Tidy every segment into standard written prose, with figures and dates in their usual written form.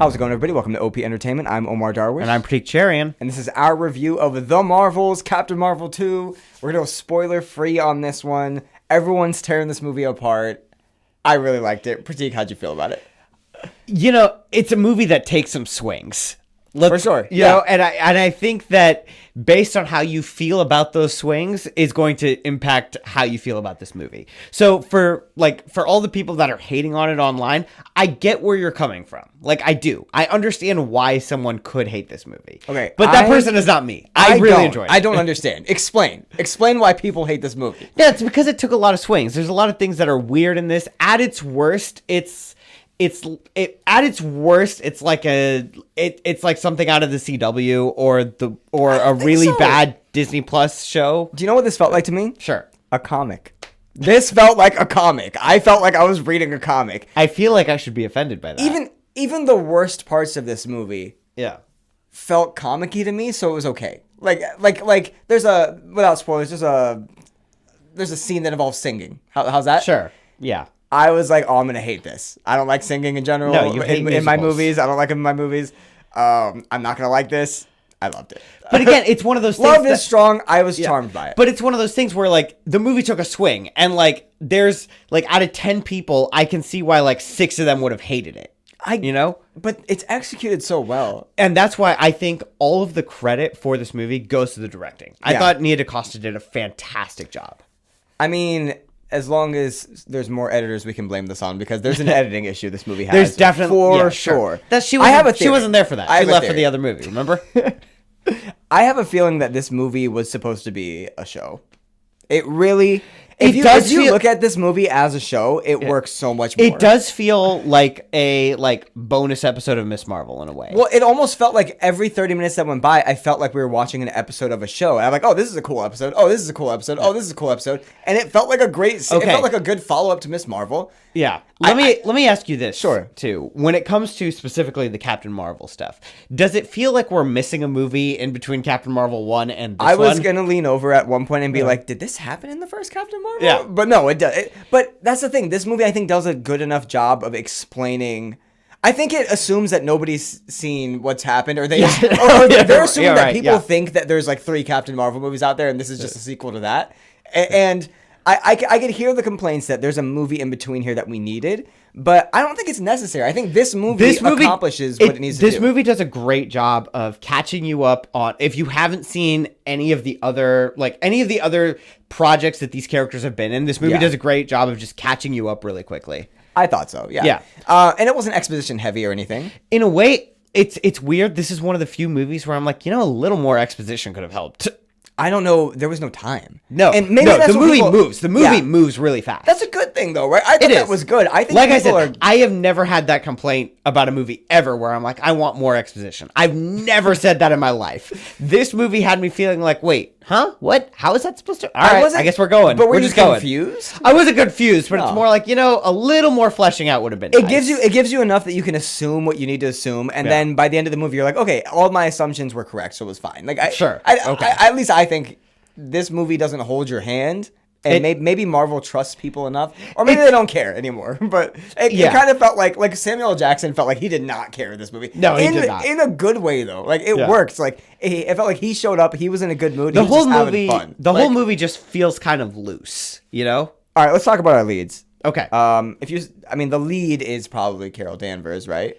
How's it going, everybody? Welcome to OP Entertainment. I'm Omar Darwish. And I'm Pratik Cherian. And this is our review of The Marvels, Captain Marvel 2. We're going to go spoiler-free on this one. Everyone's tearing this movie apart. I really liked it. Pratik, how'd you feel about it? You know, it's a movie that takes some swings. For sure. You know, and I think that based on how you feel about those swings is going to impact how you feel about this movie. So for all the people that are hating on it online, I get where you're coming from. Like, I do. I understand why someone could hate this movie. Okay. But that person is not me. I really enjoyed it. I don't understand. Explain why people hate this movie. Yeah, it's because it took a lot of swings. There's a lot of things that are weird in this. At its worst, it's like something out of the CW or a really bad Disney Plus show. Do you know what this felt like to me? Sure. A comic. This felt like a comic. I felt like I was reading a comic. I feel like I should be offended by that. Even the worst parts of this movie felt comic-y to me, so it was okay. Like there's without spoilers, there's a scene that involves singing. How's that? Sure. Yeah. I was like, oh, I'm going to hate this. I don't like singing in general. No, you hate in my movies. I don't like them in my movies. I'm not going to like this. I loved it. But again, it's one of those things. Love is strong. I was charmed by it. But it's one of those things where, like, the movie took a swing. And, like, there's, like, out of 10 people, I can see why, like, 6 of them would have hated it. You know? But it's executed so well. And that's why I think all of the credit for this movie goes to the directing. I thought Nia DaCosta did a fantastic job. I mean, as long as there's more editors we can blame this on, because there's an editing issue this movie has. There's definitely for sure. She wasn't there for that. She left for the other movie, remember? I have a feeling that this movie was supposed to be a show. It really... If you look at this movie as a show, it works so much more. It does feel like a bonus episode of Miss Marvel in a way. Well, it almost felt like every 30 minutes that went by, I felt like we were watching an episode of a show. And I'm like, oh, this is a cool episode. Oh, this is a cool episode. Oh, this is a cool episode. And it felt like it felt like a good follow-up to Miss Marvel. Yeah. Let me ask you this, sure, too. When it comes to specifically the Captain Marvel stuff, does it feel like we're missing a movie in between Captain Marvel 1 and this one? I was going to lean over at one point and be like, did this happen in the first Captain Marvel? Yeah. But no, it does. But that's the thing. This movie, I think, does a good enough job of explaining... I think it assumes that nobody's seen what's happened, or they're assuming that people think that there's like 3 Captain Marvel movies out there, and this is just a sequel to that. And I could hear the complaints that there's a movie in between here that we needed, but I don't think it's necessary. I think this movie accomplishes what it needs to do. This movie does a great job of catching you up on, if you haven't seen any of the other projects that these characters have been in, this movie does a great job of just catching you up really quickly. I thought so, yeah. And it wasn't exposition heavy or anything. In a way, it's weird. This is one of the few movies where I'm like, a little more exposition could have helped. I don't know. There was no time. No, and maybe the movie moves. The movie moves really fast. That's a good thing, though, right? I thought that was good. I think, like I said, I have never had that complaint about a movie ever, where I'm like, I want more exposition. I've never said that in my life. This movie had me feeling like, wait, huh? What? How is that supposed to? All right, I guess we're going. But we're just confused? I wasn't confused, but it's more like, a little more fleshing out would have been. It gives you enough that you can assume what you need to assume, and then by the end of the movie, you're like, okay, all my assumptions were correct, so it was fine. Like, at least I think. This movie doesn't hold your hand, and maybe Marvel trusts people enough, or maybe they don't care anymore. But it kind of felt like Samuel L. Jackson felt like he did not care in this movie. No, he did not. In a good way, though. Like, it works. Like, it felt like he showed up. He was in a good mood. The whole movie, having fun. The whole movie just feels kind of loose. All right, let's talk about our leads. Okay. The lead is probably Carol Danvers, right?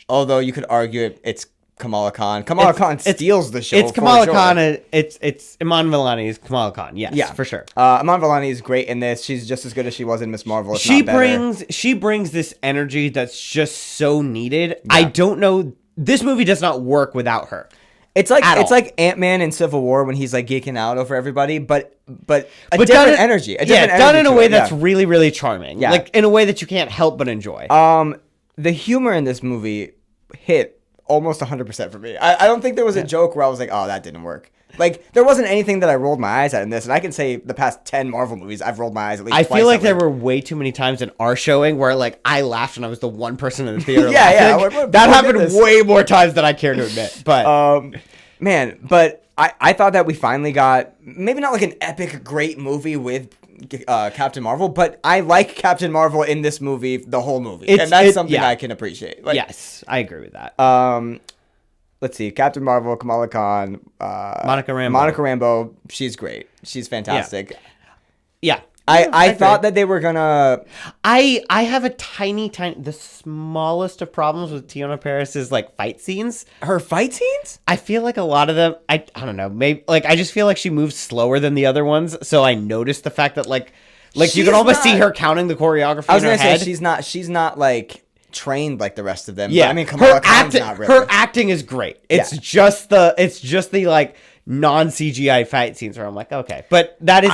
Although you could argue it's Kamala Khan. Kamala Khan steals the show. It's Kamala Khan. It's Iman Vellani's Kamala Khan. Yes, for sure. Iman Vellani is great in this. She's just as good as she was in Miss Marvel. She brings this energy that's just so needed. Yeah. I don't know. This movie does not work without her. It's like Ant-Man in Civil War when he's like geeking out over everybody, but different energy. Done in a way that's really, really charming. Yeah. Like in a way that you can't help but enjoy. The humor in this movie hit almost 100% for me. I don't think there was a joke where I was like, oh, that didn't work. Like, there wasn't anything that I rolled my eyes at in this, and I can say the past 10 Marvel movies, I've rolled my eyes at least twice. I feel like there were way too many times in our showing where, like, I laughed and I was the one person in the theater laughing. That happened way more times than I care to admit. But I thought that we finally got, maybe not like an epic, great movie with Captain Marvel, but I like Captain Marvel in this movie, the whole movie, and that's something I can appreciate. Like, yes, I agree with that. Let's see, Captain Marvel, Kamala Khan, Monica Rambeau. Monica Rambeau, she's great. She's fantastic. Yeah. I thought that they were gonna. I have a tiny, the smallest of problems with Tiona Paris's like fight scenes. Her fight scenes? I feel like a lot of them. I don't know. Maybe like I just feel like she moves slower than the other ones. So I noticed the fact that like you can almost see her counting the choreography. I was gonna say she's not like trained like the rest of them. Yeah, but, I mean, Kamala Khan's not really. Her acting is great. It's just the like non-CGI fight scenes where I'm like, okay, but that is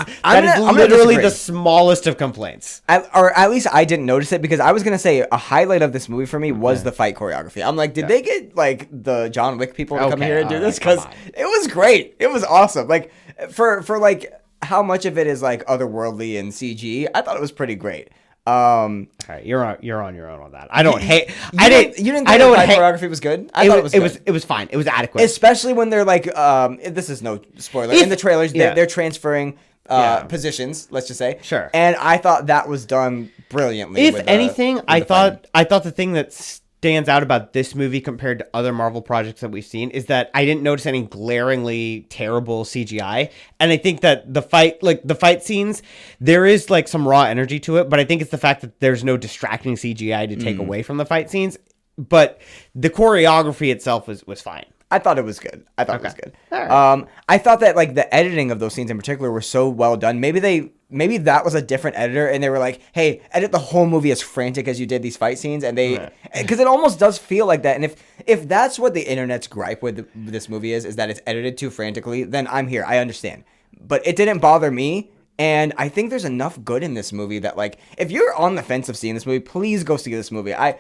literally the smallest of complaints. Or at least I didn't notice it, because I was gonna say a highlight of this movie for me was the fight choreography. I'm like, did they get like the John Wick people to come here and do this? Because it was great. It was awesome. Like for like how much of it is like otherworldly and CG, I thought it was pretty great. All right, you're on your own on that. I don't hate. You didn't think the choreography was good? I thought it was good. It was fine. It was adequate. Especially when they're like, this is no spoiler. In the trailers, they're transferring positions. Let's just say. Sure. And I thought that was done brilliantly. If anything, I thought the thing that stands out about this movie compared to other Marvel projects that we've seen is that I didn't notice any glaringly terrible CGI. And I think that the fight scenes, there is like some raw energy to it, but I think it's the fact that there's no distracting CGI to take away from the fight scenes. But the choreography itself was fine. I thought it was good. I thought it was good. Right. I thought that like the editing of those scenes in particular were so well done. Maybe that was a different editor, and they were like, "Hey, edit the whole movie as frantic as you did these fight scenes," and because it almost does feel like that. And if that's what the internet's gripe with this movie is that it's edited too frantically, then I'm here. I understand, but it didn't bother me. And I think there's enough good in this movie that like if you're on the fence of seeing this movie, please go see this movie. I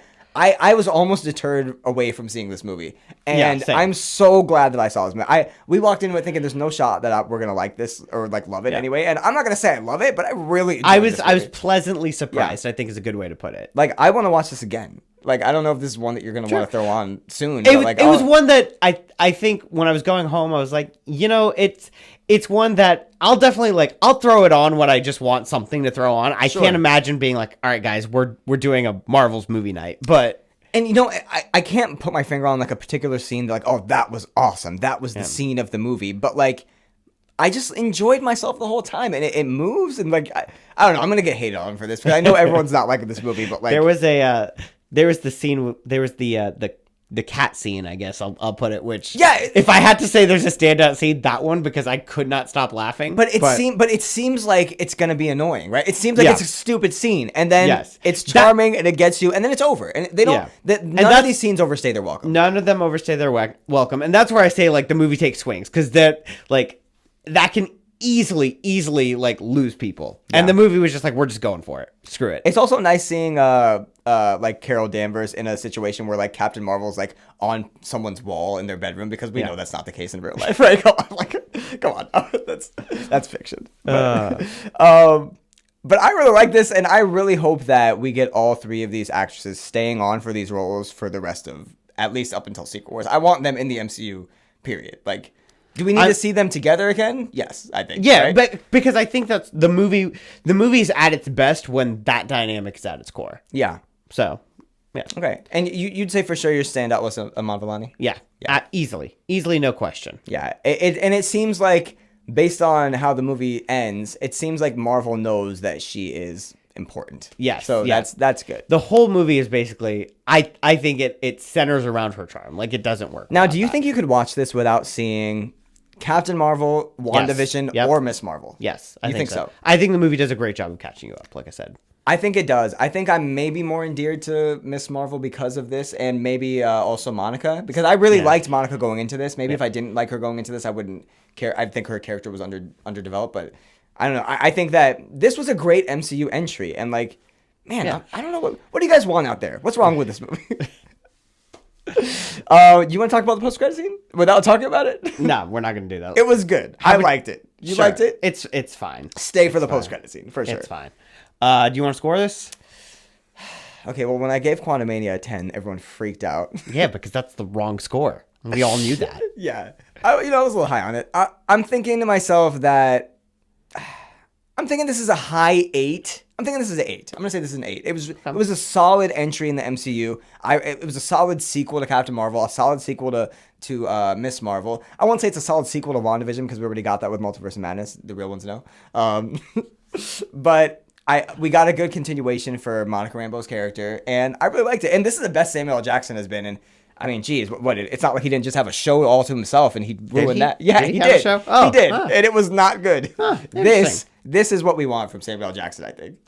was almost deterred away from seeing this movie, and I'm so glad that I saw this movie. We walked into it thinking there's no shot that we're gonna like this or like love it anyway, and I'm not gonna say I love it, but I really I was pleasantly surprised. I think is a good way to put it. Like I want to watch this again. Like I don't know if this is one that you're gonna want to throw on soon. It was one that I think when I was going home I was like, it's one that I'll definitely I'll throw it on when I just want something to throw on. I can't imagine being like, all right, guys, we're doing a Marvel's movie night. But and I can't put my finger on like a particular scene that like, oh, that was awesome. That was the scene of the movie. But like I just enjoyed myself the whole time, and it moves and like I don't know. I'm gonna get hated on for this because I know everyone's not liking this movie, but like there was the cat scene, I guess I'll put it. Which if I had to say there's a standout scene, that one, because I could not stop laughing. But it seems like it's gonna be annoying, right? It seems like it's a stupid scene, and then it's charming and it gets you, and then it's over. And they don't. None of these scenes overstay their welcome. None of them overstay their welcome, and that's where I say like the movie takes swings because that can easily like lose people, and the movie was just like, we're just going for it. Screw it. It's also nice seeing like Carol Danvers in a situation where like Captain Marvel's like on someone's wall in their bedroom, because we know that's not the case in real life, right? Come on, that's fiction. But I really like this, and I really hope that we get all three of these actresses staying on for these roles for the rest of, at least up until Secret Wars. I want them in the MCU, period. Like, do we need to see them together again? Yes, I think. Yeah, right? but because I think that's the movie. The movie's at its best when that dynamic is at its core. Yeah. So, yeah. Okay, and you'd say for sure your standout was Iman Vellani? Yeah. Easily, no question. Yeah, it seems like based on how the movie ends, it seems like Marvel knows that she is important. Yes. So that's good. The whole movie is basically, I think it centers around her charm. Like, it doesn't work. Now, do you think you could watch this without seeing Captain Marvel, WandaVision, or Miss Marvel? Yes, I think so. I think the movie does a great job of catching you up, like I said. I think it does. I think I'm maybe more endeared to Miss Marvel because of this, and maybe also Monica, because I really liked Monica going into this. Maybe if I didn't like her going into this, I wouldn't care. I think her character was underdeveloped, but I don't know. I think that this was a great MCU entry, and like, man, I don't know what do you guys want out there? What's wrong with this movie? You want to talk about the post-credit scene without talking about it? No, we're not going to do that. It was good. I liked it. You liked it? It's fine. Stay for the post-credit scene, for sure. It's fine. Do you want to score this? Okay, well, when I gave Quantumania a 10, everyone freaked out. Yeah, because that's the wrong score. We all knew that. Yeah. I was a little high on it. I'm thinking to myself that I'm thinking this is a high 8. I'm thinking this is an 8. I'm gonna say this is an 8. It was a solid entry in the MCU. It was a solid sequel to Captain Marvel, a solid sequel to Miss Marvel. I won't say it's a solid sequel to WandaVision because we already got that with Multiverse of Madness. The real ones know. But we got a good continuation for Monica Rambeau's character, and I really liked it. And this is the best Samuel L. Jackson has been in. I mean, geez, it's not like he didn't just have a show all to himself and he ruined that. Yeah, he did. Oh, he did, and it was not good. This is what we want from Samuel L. Jackson, I think.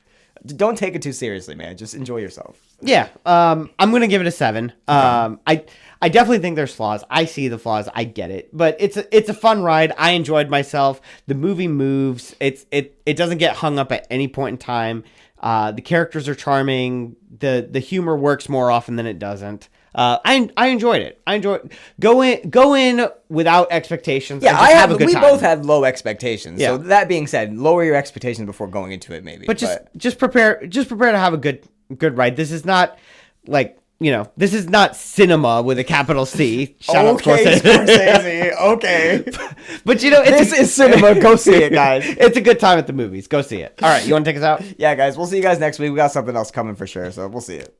Don't take it too seriously, man. Just enjoy yourself. Yeah, I'm gonna give it a 7. I definitely think there's flaws. I see the flaws. I get it, but it's a fun ride. I enjoyed myself. The movie moves. It doesn't get hung up at any point in time. The characters are charming. The humor works more often than it doesn't. I enjoyed it. Go in without expectations. Yeah, we both had low expectations. Yeah. So that being said, lower your expectations before going into it, maybe. But just prepare to have a good ride. This is not like, this is not cinema with a capital C. Shout out Scorsese. Okay. But this is cinema. Go see it, guys. It's a good time at the movies. Go see it. All right, you want to take us out? Yeah, guys. We'll see you guys next week. We got something else coming for sure, so we'll see it.